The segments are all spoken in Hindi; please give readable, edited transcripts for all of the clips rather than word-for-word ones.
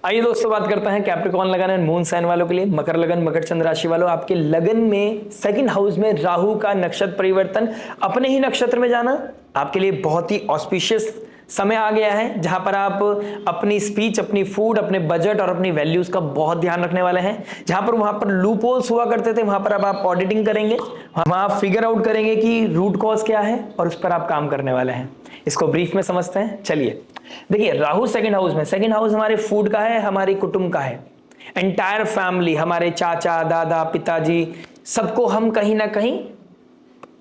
आइए दोस्तों बात करते हैं कैप्रिकॉर्न लगन एंड मून साइन वालों के लिए। मकर लगन, मकर चंद्र राशि वालों, आपके लगन में सेकंड हाउस में राहु का नक्षत्र परिवर्तन अपने ही नक्षत्र में जाना आपके लिए बहुत ही ऑस्पिशियस समय आ गया है, जहां पर आप अपनी स्पीच, अपनी फूड, अपने बजट और अपनी वैल्यूज का बहुत ध्यान रखने वाले हैं। जहां पर वहां पर लूप होल्स हुआ करते थे, वहां पर अब आप ऑडिटिंग करेंगे, वहां आप फिगर आउट करेंगे कि रूट कॉज क्या है और उस पर आप काम करने वाले हैं। इसको ब्रीफ में समझते हैं। चलिए देखिए, राहु सेकंड हाउस में, सेकंड हाउस हमारे फूड का है, हमारे कुटुंब का है, एंटायर फैमिली, हमारे चाचा, दादा, पिताजी, सबको हम कहीं ना कहीं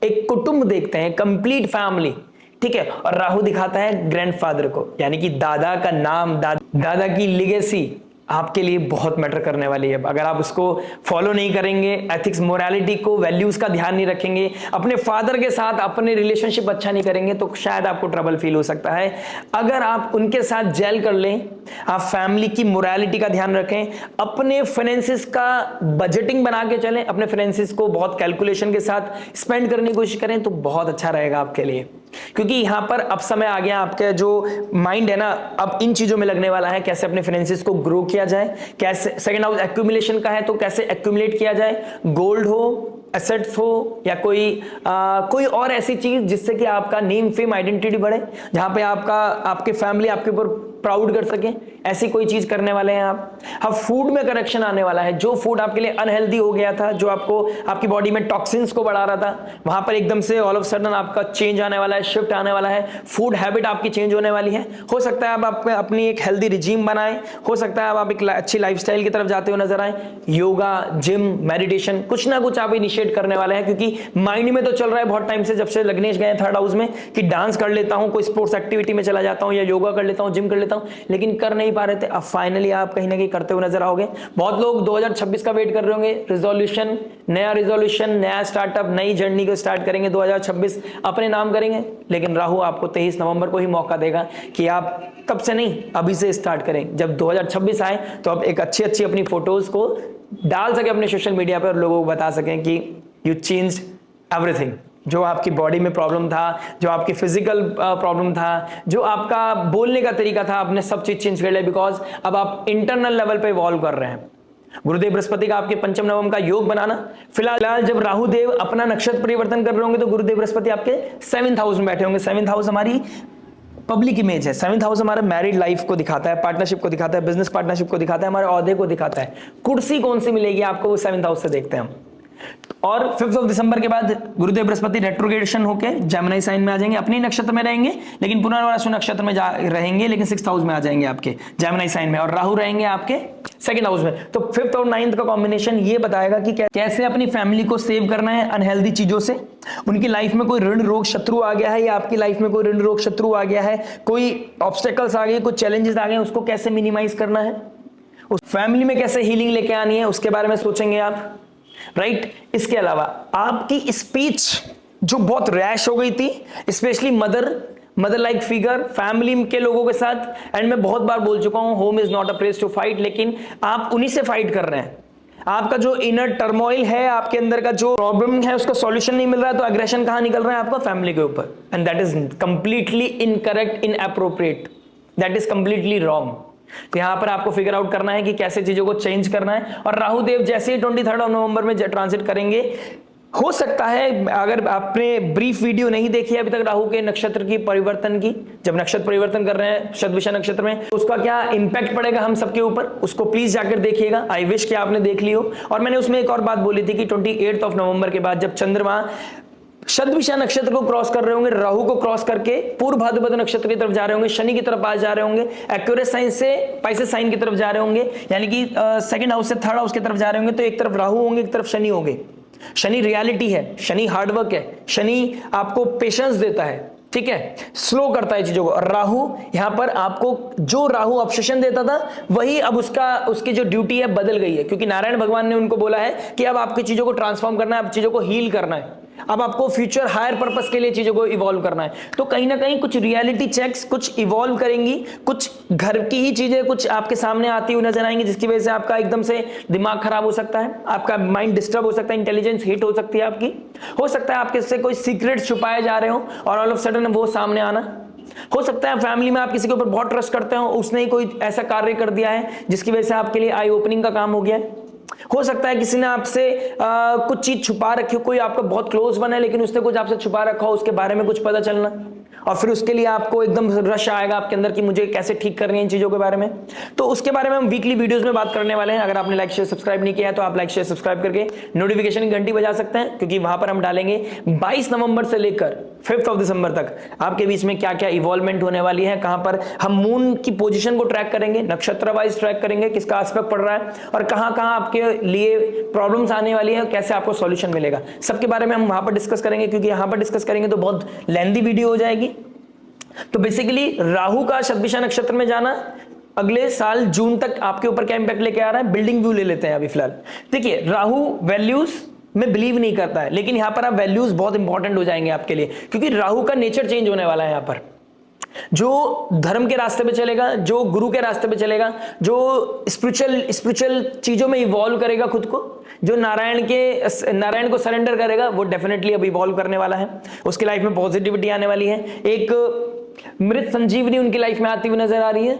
एक कुटुंब देखते हैं, कंप्लीट फैमिली, ठीक है। और राहु दिखाता है ग्रैंडफादर को, यानी कि दादा का नाम, दादा की लिगेसी आपके लिए बहुत मैटर करने वाली है। अगर आप उसको फॉलो नहीं करेंगे, एथिक्स, मोरालिटी को, वैल्यूज का ध्यान नहीं रखेंगे, अपने फादर के साथ अपने रिलेशनशिप अच्छा नहीं करेंगे, तो शायद आपको ट्रबल फील हो सकता है। अगर आप उनके साथ जेल कर लें, आप फैमिली की मोरालिटी का ध्यान रखें, अपने फाइनेंसिस का बजटिंग बना के चलें, अपने फाइनेंसिस को बहुत कैलकुलेशन के साथ स्पेंड करने की कोशिश करें, तो बहुत अच्छा रहेगा आपके लिए। क्योंकि यहां पर अब समय आ गया, आपका जो माइंड है ना, अब इन चीजों में लगने वाला है, कैसे अपने फाइनेंसिस को ग्रो किया जाए, कैसे सेकंड हाउस एक्यूमुलेशन का है तो कैसे एक्यूमुलेट किया जाए, गोल्ड हो, एसेट्स हो, या कोई और ऐसी चीज जिससे कि आपका नेम, फेम, आइडेंटिटी बढ़े, जहां पे आपके फैमिली आपके ऊपर प्राउड कर सके, ऐसी कोई चीज करने वाले हैं आप। अब फूड में करेक्शन आने वाला है। जो फूड आपके लिए अनहेल्दी हो गया था, जो आपकी बॉडी में टॉक्सिन्स को बढ़ा रहा था, वहां पर एकदम से ऑल ऑफ सडन आपका चेंज आने वाला है, शिफ्ट आने वाला है, फूड हैबिट आपकी चेंज होने वाली है। हो सकता है आप अपनी एक हेल्दी रिजीम बनाएं, हो सकता है आप एक अच्छी लाइफस्टाइल की तरफ जाते हुए नजर आए, योगा, जिम, मेडिटेशन, कुछ ना कुछ आप इनिशिएट करने वाले हैं। क्योंकि माइंड में तो चल रहा है बहुत टाइम से, जब से लग्नेश गए थर्ड हाउस में, कि डांस कर लेता हूं, कोई स्पोर्ट्स एक्टिविटी में चला जाता हूं, या योगा कर लेता हूं, जिम कर लेता हूं, लेकिन कर नहीं पा रहे थे। अब फाइनली आप कहीं ना कहीं करते हुए नजर आओगे। बहुत लोग 2026 का वेट कर रहे होंगे, रिजोल्यूशन, नया स्टार्टअप, नई जर्नी को स्टार्ट करेंगे, 2026 अपने नाम करेंगे। लेकिन राहु आपको 23 नवंबर को ही मौका देगा कि आप तब से नहीं, अभी से स्टार्ट करें। जब 2026 आए तो आप एक अच्छी अपनी फोटोज को डाल सके अपने सोशल मीडिया पर और लोगों को बता सकें कि यू चेंज्ड एवरीथिंग। जो आपकी बॉडी में प्रॉब्लम था, जो आपकी फिजिकल प्रॉब्लम था, जो आपका बोलने का तरीका था, आपने सब चीज चेंज कर लिया, बिकॉज अब आप इंटरनल लेवल पे इवॉल्व कर रहे हैं। गुरुदेव बृहस्पति का आपके पंचम नवम का योग बनाना, फिलहाल जब राहु देव अपना नक्षत्र परिवर्तन कर रहे होंगे तो गुरुदेव बृहस्पति आपके 7th हाउस में बैठे होंगे। 7th हाउस हमारी पब्लिक इमेज है, 7th हाउस हमारे मैरिड लाइफ को दिखाता है, पार्टनरशिप को दिखाता है, बिजनेस पार्टनरशिप को दिखाता है, हमारे ओहदे को दिखाता है। कुर्सी कौन सी मिलेगी आपको, वो 7th हाउस से देखते हैं हम। और 5 दिसंबर के बाद गुरुदेव बृहस्पति रेट्रोग्रेडेशन होकर जेमिनी साइन में आ जाएंगे, अपने नक्षत्र में रहेंगे, लेकिन पुनर्वसु नक्षत्र में रहेंगे, लेकिन 6th हाउस में आ जाएंगे आपके जेमिनी साइन में, और राहु रहेंगे आपके 2nd हाउस में। तो 5th और 9th का कॉम्बिनेशन ये बताएगा कि कैसे अपनी फैमिली को सेव करना है अनहेल्दी चीजों से। उनकी लाइफ में कोई ऋण रोग शत्रु आ गया है, या आपकी लाइफ में कोई ऋण रोग शत्रु आ गया है, कोई ऑब्स्टेकल्स आ गए, कुछ चैलेंजेस आ गए, उसको कैसे मिनिमाइज करना है, उस फैमिली में कैसे हीलिंग लेके आनी है, उसके बारे में सोचेंगे आप, राइट। इसके अलावा आपकी स्पीच जो बहुत रैश हो गई थी, specially mother like figure, family के लोगों के साथ, एंड मैं बहुत बार बोल चुका हूं, home is not a place to fight, लेकिन आप उन्हीं से फाइट कर रहे हैं। आपका जो इनर टर्मोइल है, आपके अंदर का जो प्रॉब्लम है, उसका सॉल्यूशन नहीं मिल रहा है, तो एग्रेशन कहां निकल रहा है आपका, फैमिली के ऊपर, and that is completely incorrect, inappropriate, that is completely wrong. तो यहां पर आपको फिगर आउट करना है कि कैसे चीजों को चेंज करना है। और राहु देव जैसे ही 23 नवंबर में ट्रांजिट करेंगे, हो सकता है, अगर आपने ब्रीफ वीडियो नहीं देखी है अभी तक राहु के नक्षत्र की परिवर्तन की, जब नक्षत्र परिवर्तन कर रहे हैं शतभिषा नक्षत्र में, तो उसका क्या इंपैक्ट पड़ेगा हम सबके ऊपर, उसको प्लीज जाकर देखिएगा। आई विश कि आपने देख ली हो। और मैंने उसमें एक और बात बोली थी कि 28 नवंबर के बाद जब चंद्रमा शतभिषा नक्षत्र को क्रॉस कर रहे होंगे, राहु को क्रॉस करके पूर्व भाद्रपद नक्षत्र की तरफ जा रहे होंगे, शनि की तरफ आ जा रहे होंगे, एक्वेरियस साइन से पाइसेस साइन की तरफ जा रहे होंगे, यानी कि 2nd हाउस से 3rd हाउस की तरफ जा रहे होंगे, तो एक तरफ राहु होंगे, एक तरफ शनि होंगे। शनि रियलिटी है, शनि हार्डवर्क है, शनि आपको पेशेंस देता है, ठीक है, स्लो करता है चीजों को। और राहु यहां पर आपको, जो राहु ऑब्सेशन देता था, वही अब उसकी जो ड्यूटी है बदल गई है, क्योंकि नारायण भगवान ने उनको बोला है कि अब आपकी चीजों को ट्रांसफॉर्म करना है, अब चीजों को हील करना है, अब आपको फ्यूचर हायर पर्पस के लिए चीजों को इवॉल्व करना है। तो कहीं ना कहीं कुछ रियलिटी चेक्स कुछ इवॉल्व करेंगी, कुछ घर की ही चीजें कुछ आपके सामने आती हुई नजर आएंगी, जिसकी वजह से आपका एकदम से दिमाग खराब हो सकता है, आपका माइंड डिस्टर्ब हो सकता है, इंटेलिजेंस हिट हो सकती है आपकी, हो सकता है आपके से कोई सीक्रेट छुपाए जा रहे हो और ऑल ऑफ सडन वो सामने आना। हो सकता है फैमिली में आप किसी के ऊपर बहुत ट्रस्ट करते हो, उसने ही कोई ऐसा कार्य कर दिया है जिसकी वजह से आपके लिए आई ओपनिंग का काम हो गया है। हो सकता है किसी ने आपसे कुछ चीज छुपा रखी हो, कोई आपका बहुत क्लोज बना है लेकिन उसने कुछ आपसे छुपा रखा हो, उसके बारे में कुछ पता चलना, और फिर उसके लिए आपको एकदम रश आएगा आपके अंदर कि मुझे कैसे ठीक करनी है इन चीजों के बारे में। तो उसके बारे में हम वीकली वीडियोस में बात करने वाले हैं। अगर आपने लाइक शेयर सब्सक्राइब नहीं किया है तो आप लाइक शेयर सब्सक्राइब करके नोटिफिकेशन की घंटी बजा सकते हैं, क्योंकि वहां पर हम डालेंगे 22 नवंबर से लेकर 5 दिसंबर तक आपके बीच में क्या क्या इवॉल्वमेंट होने वाली है, कहां पर हम मून की पोजीशन को ट्रैक करेंगे, नक्षत्र वाइज ट्रैक करेंगे किसका एस्पेक्ट पड़ रहा है, और कहां कहां आपके लिए प्रॉब्लम्स आने वाली है, कैसे आपको सॉल्यूशन मिलेगा, सबके बारे में हम वहां पर डिस्कस करेंगे। क्योंकि यहां पर डिस्कस करेंगे तो बहुत लेंथी वीडियो हो जाएगी। तो बेसिकली राहु का शतभिषा नक्षत्र में जाना अगले साल जून तक आपके ऊपर क्या इंपैक्ट लेके आ रहा है, बिल्डिंग व्यू ले लेते हैं अभी फिलहाल। देखिए, राहु वैल्यूज में बिलीव नहीं करता है, लेकिन यहां पर आप वैल्यूज बहुत इंपॉर्टेंट हो जाएंगे आपके लिए, क्योंकि राहु का नेचर चेंज होने वाला है। यहां पर जो धर्म के रास्ते पे चलेगा, जो गुरु के रास्ते पे चलेगा, जो स्पिरिचुअल चीजों में इवॉल्व करेगा खुद को, जो नारायण को सरेंडर करेगा, वो डेफिनेटली अब इवॉल्व करने वाला है। उसकी लाइफ में पॉजिटिविटी आने वाली है, एक मृत संजीवनी उनकी लाइफ में आती हुई नजर आ रही है।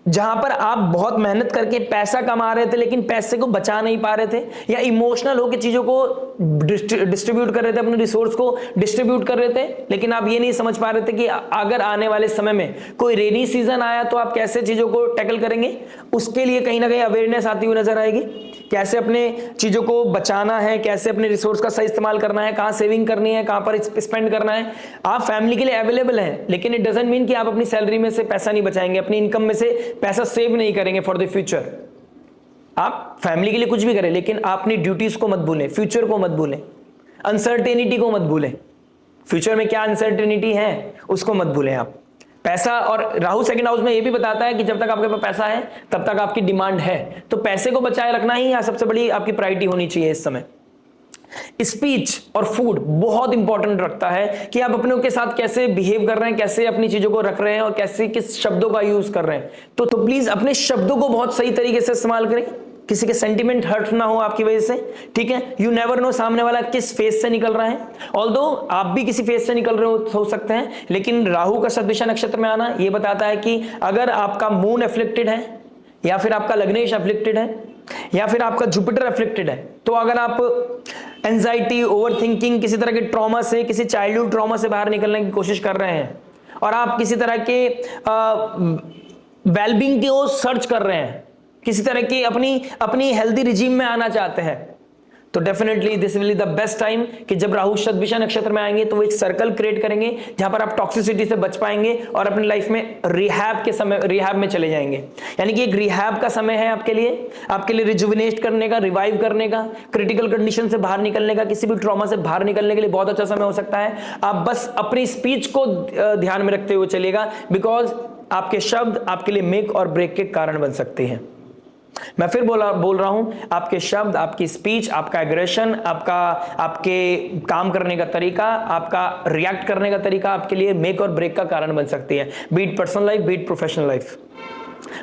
जहां पर आप बहुत मेहनत करके पैसा कमा रहे थे लेकिन पैसे को बचा नहीं पा रहे थे, या इमोशनल होकर चीजों को डिस्ट्रीब्यूट कर रहे थे, अपने रिसोर्स को डिस्ट्रीब्यूट कर रहे थे, लेकिन आप ये नहीं समझ पा रहे थे कि अगर आने वाले समय में कोई रेनी सीजन आया तो आप कैसे चीजों को टैकल करेंगे। उसके लिए कहीं ना कहीं अवेयरनेस आती हुई नजर आएगी, कैसे अपने चीजों को बचाना है, कैसे अपने रिसोर्स का सही इस्तेमाल करना है, कहां सेविंग करनी है, कहां पर स्पेंड करना है। आप फैमिली के लिए अवेलेबल हैं, लेकिन इट डजंट मीन कि आप अपनी सैलरी में से पैसा नहीं बचाएंगे, अपनी इनकम में से पैसा सेव नहीं करेंगे फॉर द फ्यूचर। आप फैमिली के लिए कुछ भी करें, लेकिन आप अपनी ड्यूटीज को मत भूलें, फ्यूचर को मत भूलें, अनसर्टेनिटी को मत भूलें। फ्यूचर में क्या अनसर्टेनिटी है उसको मत भूलें आप। पैसा, और राहु सेकंड हाउस में ये भी बताता है कि जब तक आपके पास पैसा है तब तक आपकी डिमांड है, तो पैसे को बचाए रखना ही यहाँ सबसे बड़ी आपकी प्रायोरिटी होनी चाहिए इस समय। स्पीच और फूड बहुत इंपॉर्टेंट रखता है कि आप अपने के साथ कैसे बिहेव कर रहे हैं, कैसे अपनी चीजों को रख रहे हैं, और कैसे किस शब्दों का यूज कर रहे हैं। तो प्लीज अपने शब्दों को बहुत सही तरीके से इस्तेमाल करें, किसी के सेंटिमेंट हर्ट ना हो आपकी वजह से, ठीक है। यू नेवर नो सामने वाला किस फेस से निकल रहा है, ऑल्दो आप भी किसी फेस से निकल रहे हो सकते हैं, लेकिन राहु का शतभिषा नक्षत्र में आना ये बताता है कि अगर आपका मून अफ्लिक्टेड है, या फिर आपका लग्नेश अफ्लिक्टेड है, या फिर आपका जुपिटर अफ्लिक्टेड है, तो अगर आप एंजाइटी, ओवरथिंकिंग, किसी तरह के ट्रॉमा से, किसी चाइल्डहुड ट्रॉमा से बाहर निकलने की कोशिश कर रहे हैं, और आप किसी तरह के वेलबींग को सर्च कर रहे हैं, किसी तरह की अपनी हेल्दी रिजीम में आना चाहते हैं, तो definitely this will be the best time कि जब राहु शतभिषा नक्षत्र में आएंगे तो वो एक सर्कल क्रिएट करेंगे जहां पर आप टॉक्सिसिटी से बच पाएंगे और अपनी लाइफ में रिहैब में चले जाएंगे। यानी कि एक रिहैब का समय है आपके लिए रिजुविनेट करने का, रिवाइव करने का, क्रिटिकल कंडीशन से बाहर निकलने का, किसी भी ट्रॉमा से बाहर निकलने के लिए बहुत अच्छा समय हो सकता है। आप बस अपनी स्पीच को ध्यान में रखते हुए चलेगा, बिकॉज आपके शब्द आपके लिए मेक और ब्रेक के कारण बन सकते हैं। मैं फिर बोल रहा हूं, आपके शब्द, आपकी स्पीच, आपका एग्रेशन, आपके काम करने का तरीका, आपका रिएक्ट करने का तरीका आपके लिए मेक और ब्रेक का कारण बन सकती है, beat personal life, beat professional life.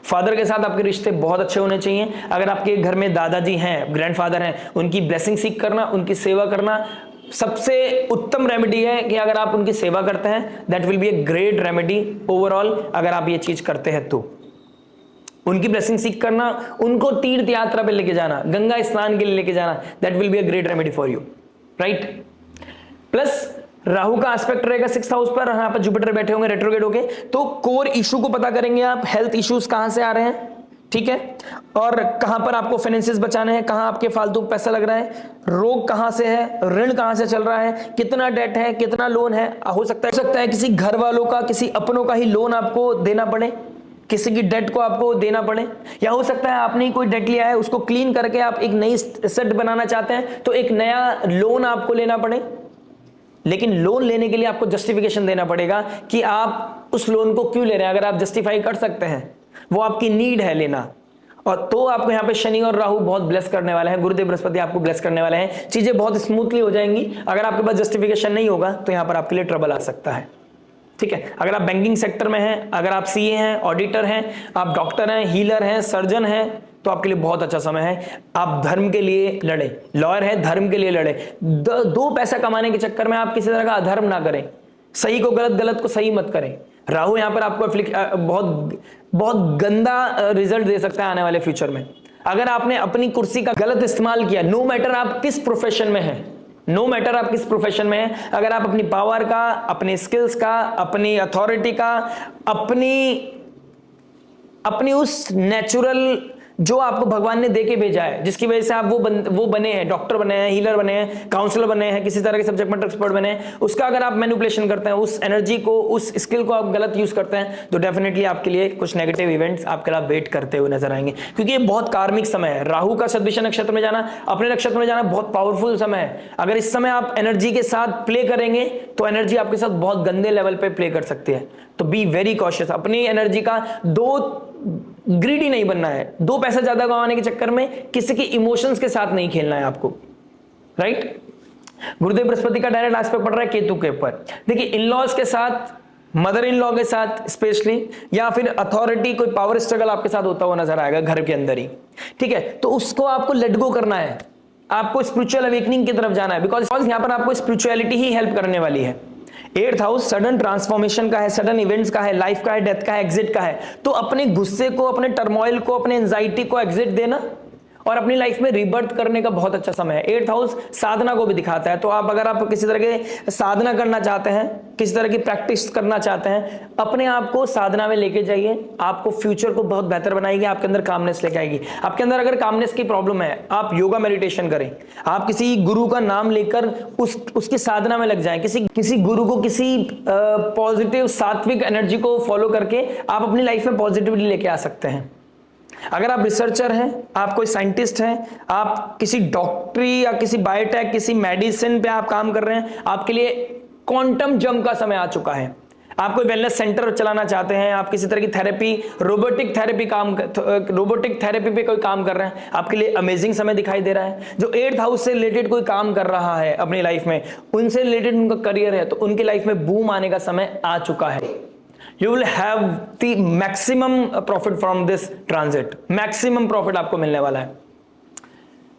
Father के साथ आपके रिश्ते बहुत अच्छे होने चाहिए। अगर आपके घर में दादाजी हैं, ग्रैंडफादर हैं, उनकी ब्लेसिंग सीख करना, उनकी सेवा करना सबसे उत्तम रेमेडी है कि अगर आप उनकी सेवा करते हैं, that will be a great remedy overall. अगर आप ये चीज करते हैं तो उनकी ब्लेसिंग सीख करना, उनको तीर्थ यात्रा पे लेके जाना, गंगा स्नान के लिए लेके जाना, that will be a great remedy for you, right. Plus Rahu का एस्पेक्ट रहेगा 6th हाउस पर, यहाँ पर जुपिटर बैठे होंगे रेट्रोग्रेड होके, तो कोर इशू को पता करेंगे आप, हेल्थ इश्यूज कहां से आ रहे हैं, ठीक है, और कहां पर आपको फाइनेंसेस बचाने हैं, कहां आपके फालतू पैसा लग रहा है, रोग कहां से है, ऋण कहां से चल रहा है, कितना डेट है, कितना लोन है। हो सकता है किसी घर वालों का, किसी अपनों का ही लोन आपको देना पड़े, किसी की डेट को आपको देना पड़े, या हो सकता है आपने कोई डेट लिया है उसको क्लीन करके आप एक नई सेट बनाना चाहते हैं तो एक नया लोन आपको लेना पड़े। लेकिन लोन लेने के लिए आपको जस्टिफिकेशन देना पड़ेगा कि आप उस लोन को क्यों ले रहे हैं। अगर आप जस्टिफाई कर सकते हैं, वो आपकी नीड है लेना, और तो आपको यहाँ पे शनि और राहु बहुत ब्लेस करने वाले हैं, गुरुदेव बृहस्पति आपको ब्लेस करने वाले हैं, चीजें बहुत स्मूथली हो जाएंगी। अगर आपके पास जस्टिफिकेशन नहीं होगा तो यहाँ पर आपके लिए ट्रबल आ सकता है, ठीक है। अगर आप बैंकिंग सेक्टर में हैं, अगर आप सीए हैं, ऑडिटर हैं, आप डॉक्टर हैं, हीलर हैं, सर्जन हैं, तो आपके लिए बहुत अच्छा समय है। आप धर्म के लिए लड़े, लॉयर है, धर्म के लिए लड़े। दो पैसा कमाने के चक्कर में आप किसी तरह का अधर्म ना करें, सही को गलत, गलत को सही मत करें। राहु यहां पर आपको बहुत बहुत गंदा रिजल्ट दे सकता है आने वाले फ्यूचर में। अगर आपने अपनी कुर्सी का गलत इस्तेमाल किया, नो मैटर आप किस प्रोफेशन में हैं, नो मैटर आप किस प्रोफेशन में हैं, अगर आप अपनी पावर का, अपने स्किल्स का, अपनी अथॉरिटी का, अपनी उस नेचुरल जो आपको भगवान ने देके भेजा है, जिसकी वजह से आप वो बने हैं, डॉक्टर बने हैं, हीलर बने हैं, काउंसलर बने हैं, किसी तरह के सब्जेक्ट मैटर एक्सपर्ट बने हैं, उसका अगर आप मैनिपुलेशन करते हैं, उस एनर्जी को, उस स्किल को आप गलत यूज करते हैं, तो डेफिनेटली आपके लिए कुछ नेगेटिव इवेंट्स आपके लिए वेट करते हुए नजर आएंगे। क्योंकि ये बहुत कार्मिक समय है। राहु का सदभिषा नक्षत्र में जाना, अपने नक्षत्र में जाना बहुत पावरफुल समय है। अगर इस समय आप एनर्जी के साथ प्ले करेंगे तो एनर्जी आपके साथ बहुत गंदे लेवल पे प्ले कर सकती है। तो बी वेरी कॉशियस। अपनी एनर्जी का ग्रीडी नहीं बनना है, दो पैसा ज्यादा कमाने के चक्कर में किसी के इमोशंस के साथ नहीं खेलना है आपको, राइट। गुरुदेव बृहस्पति का डायरेक्ट एस्पेक्ट पड़ रहा है केतु के ऊपर। देखिए, इन लॉज के साथ, मदर इन लॉ के साथ स्पेशली, या फिर अथॉरिटी, कोई पावर स्ट्रगल आपके साथ होता हुआ नजर आएगा घर के अंदर ही, ठीक है। तो उसको आपको लेट गो करना है, आपको स्पिरिचुअल अवेकनिंग की तरफ जाना है, बिकॉज यहां पर आपको स्पिरिचुअलिटी ही हेल्प करने वाली है। 8th हाउस सडन ट्रांसफॉर्मेशन का है, सडन इवेंट्स का है, लाइफ का है, डेथ का है, एग्जिट का है। तो अपने गुस्से को, अपने टर्मोइल को, अपने एंजाइटी को एग्जिट देना और अपनी लाइफ में रिबर्थ करने का बहुत अच्छा समय है। 8th हाउस साधना को भी दिखाता है। तो अगर आप किसी तरह के साधना करना चाहते हैं, किसी तरह की प्रैक्टिस करना चाहते हैं, अपने आप को साधना में लेके जाइए, आपको फ्यूचर को बहुत बेहतर बनाएगी, आपके अंदर कामनेस लेके आएगी। आपके अंदर अगर कामनेस की प्रॉब्लम है, आप योगा मेडिटेशन करें, आप किसी गुरु का नाम लेकर उसकी साधना में लग जाएं, किसी गुरु को, किसी पॉजिटिव सात्विक एनर्जी को फॉलो करके आप अपनी लाइफ में पॉजिटिविटी लेके आ सकते हैं। अगर आप रिसर्चर हैं, आप कोई साइंटिस्ट हैं, आप किसी डॉक्टरी या किसी बायोटेक, किसी मेडिसिन पे आप काम कर रहे हैं, आपके लिए क्वांटम जंप का समय आ चुका है। आप कोई वेलनेस सेंटर चलाना चाहते हैं, आप किसी तरह की थेरेपी, रोबोटिक थेरेपी पे कोई काम कर रहे हैं, आपके लिए अमेजिंग समय दिखाई दे रहा है। जो 8th हाउस से रिलेटेड कोई काम कर रहा है अपनी लाइफ में, उनसे रिलेटेड उनका करियर है, तो उनकी लाइफ में बूम आने का समय आ चुका है। You will have the maximum profit from this transit, maximum profit आपको मिलने वाला है।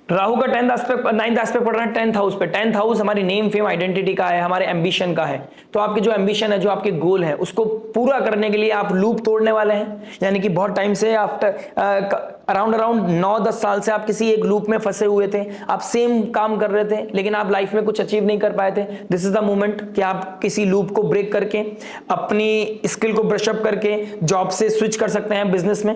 राहु का 9th एस्पेक्ट पड़ रहा है 10th हाउस पे। 10th हाउस हमारी नेम, फेम, आइडेंटिटी का है, हमारे एम्बिशन का है। तो आपकी जो एम्बिशन है, जो आपके गोल है, उसको पूरा करने के लिए आप लूप तोड़ने वाले हैं। यानी कि बहुत टाइम से, आफ्टर अराउंड 9-10 साल से आप किसी एक लूप में फंसे हुए थे, आप सेम काम कर रहे थे, लेकिन आप लाइफ में कुछ अचीव नहीं कर पाए थे। दिस इज द मोमेंट कि आप किसी लूप को ब्रेक करके, अपनी स्किल को ब्रश अप करके जॉब से स्विच कर सकते हैं बिजनेस में,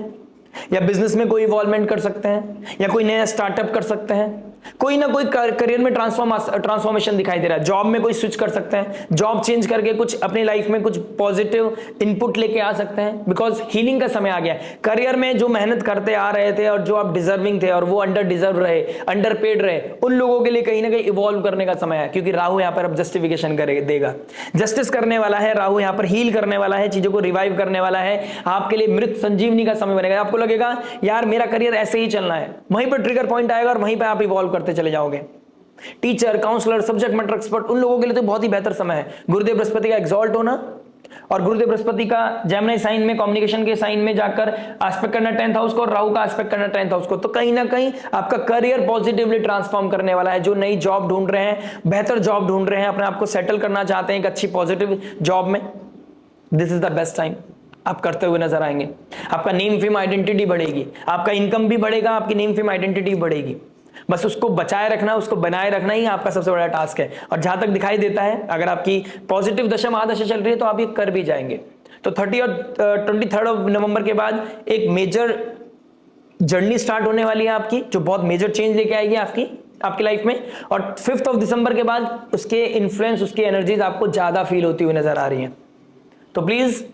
या बिजनेस में कोई इवॉल्वमेंट कर सकते हैं, या कोई नया स्टार्टअप कर सकते हैं। कोई ना कोई करियर में ट्रांसफॉर्मेशन दिखाई दे रहा है। जॉब में कोई स्विच कर सकते हैं, जॉब चेंज करके कुछ अपनी लाइफ में कुछ पॉजिटिव इनपुट लेके आ सकते हैं, बिकॉज हीलिंग का समय आ गया है। करियर में जो मेहनत करते आ रहे थे और जो आप डिजर्विंग थे और वो अंडर डिजर्व रहे, अंडर पेड रहे, उन लोगों के लिए कहीं ना कहीं इवॉल्व करने का समय है। क्योंकि राहु यहाँ पर अब जस्टिफिकेशन देगा, जस्टिस करने वाला है राहु, यहाँ पर हील करने वाला है, चीजों को रिवाइव करने वाला है। आपके लिए मृत संजीवनी का समय बनेगा। आपको लगेगा यार मेरा करियर ऐसे ही चलना है, वहीं पर ट्रिगर पॉइंट आएगा और वहीं पर आप इवॉल्व करते चले जाओगे। Teacher, counsellor, subject matter expert, उन लोगों के लिए तो बहुत ही बेहतर समय है। गुरुदेव बृहस्पति का एग्जॉल्ट होना और गुरुदेव बृहस्पति का जेमिनी साइन में, कम्युनिकेशन के साइन में जाकर एस्पेक्ट करना 10th हाउस को, और राहु का एस्पेक्ट करना 10th हाउस को, तो कहीं ना कहीं आपका करियर पॉजिटिवली ट्रांसफॉर्म करने वाला है। जो नई जॉब ढूंढ रहे हैं, बेहतर जॉब ढूंढ रहे हैं, अपने आप को सेटल करना चाहते हैं एक अच्छी पॉजिटिव जॉब में, this is the best time आप करते हुए नजर आएंगे। आपका नेम, फेम, आइडेंटिटी बढ़ेगी, आपका इनकम भी बढ़ेगा, आपकी नेम, फेम, आइडेंटिटी बढ़ेगी। बस उसको बचाए रखना, उसको बनाए रखना ही आपका सबसे बड़ा टास्क है। और जहां तक दिखाई देता है, अगर आपकी पॉजिटिव दशा, महादशा चल रही है, तो आप ये कर भी जाएंगे। तो 30 और 23 नवंबर के बाद एक मेजर जर्नी स्टार्ट होने वाली है आपकी, जो बहुत मेजर चेंज लेके आएगी आपकी लाइफ में। और 5 दिसंबर के बाद उसके इन्फ्लुएंस, उसकी एनर्जीज आपको ज्यादा फील होती हुई नजर आ रही है। तो प्लीज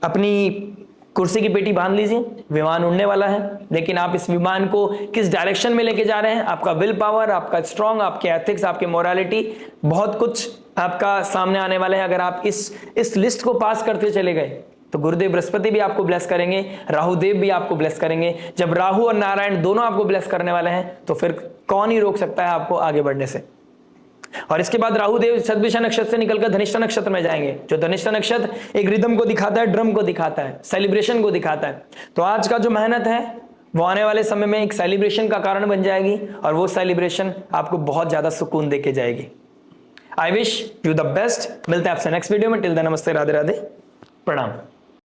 अपनी कुर्सी की पेटी बांध लीजिए, विमान उड़ने वाला है। लेकिन आप इस विमान को किस डायरेक्शन में लेके जा रहे हैं, आपका विल पावर, आपका स्ट्रॉन्ग, आपके एथिक्स, आपकी मोरालिटी, बहुत कुछ आपका सामने आने वाला है। अगर आप इस लिस्ट को पास करते चले गए, तो गुरुदेव बृहस्पति भी आपको ब्लेस करेंगे, राहुदेव भी आपको ब्लेस करेंगे। जब राहु और नारायण दोनों आपको ब्लेस करने वाले हैं, तो फिर कौन ही रोक सकता है आपको आगे बढ़ने से। और इसके बाद राहुदेव सदभिषा नक्षत्र से निकलकर धनिष्ठा नक्षत्र में जाएंगे। जो धनिष्ठा नक्षत्र एक रिदम को दिखाता है, ड्रम को दिखाता है, सेलिब्रेशन को दिखाता है। तो आज का जो मेहनत है वो आने वाले समय में एक सेलिब्रेशन का कारण बन जाएगी, और वो सेलिब्रेशन आपको बहुत ज्यादा सुकून देके जाएगी। I wish you the best. मिलते हैं आपसे नेक्स्ट वीडियो में। टिल देन नमस्ते, राधे राधे। प्रणाम।